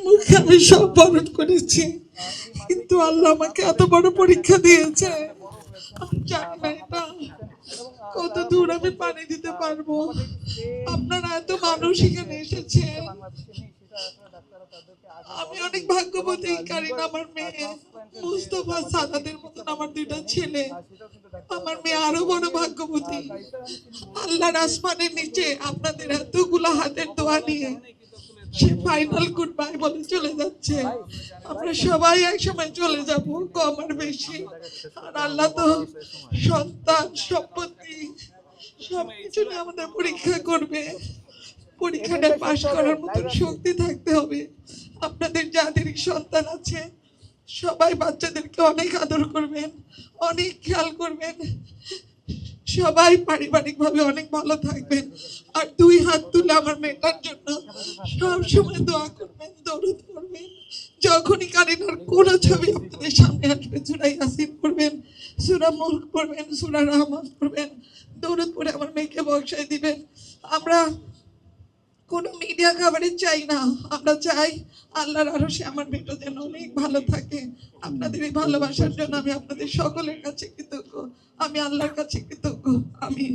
মুখে আমি সব বরণ করেছি, কিন্তু আল্লাহ আমাকে এত বড় পরীক্ষা দিয়েছে। আমি জানি না এটা কত দূর আমি পানি দিতে পারবো। আপনারা এত মানুষ এখানে এসেছে, আমি অনেক ভাগ্যবতী। কারিনা আমার মেয়ে, মুস্তফা সাদাদের মতন আমার দুইটা ছেলে। আমার মেয়ে আরো বড় ভাগ্যবতী। আল্লাহর আসমানের নিচে আপনাদের এতগুলা হাতের দোয়া নিয়ে সে ফাইনাল গুড বাই বলে চলে যাচ্ছে। আমরা সবাই এক সময় চলে যাব, কম আর বেশি। আর আল্লাহ তো সন্তান সম্পত্তি সবকিছু নিয়ে আমাদের পরীক্ষা করবে। পরীক্ষাটা পাশ করার মতো শক্তি থাকতে হবে। আপনাদের যাদের সন্তান আছে সবাই বাচ্চাদেরকে অনেক আদর করবেন, অনেক খেয়াল করবেন। সবাই পারিবারিক ভাবে অনেক ভালো থাকবেন। আর দুই হাত তুলে আমার মেয়েটার জন্য সব সময় দোয়া করবেন, দরুদ করবেন। যখনই কারিনার কোন ছবি আপনাদের সামনে আসবে, সূরা ইয়াসিন পড়বেন, সূরা মুলক পড়বেন, সূরা রহমান পড়বেন, দরুদ পড়ে আমার মেয়েকে বক্সায় দিবেন। আমরা কোনো মিডিয়া কভারেজ চাই না, আমরা চাই আল্লাহর আরশে আমার মেয়েটা যেন অনেক ভালো থাকে। আপনাদের এই ভালোবাসার জন্য আমি আপনাদের সকলের কাছে কৃতজ্ঞ, আমি আল্লাহর কাছে কৃতজ্ঞ। আমিন।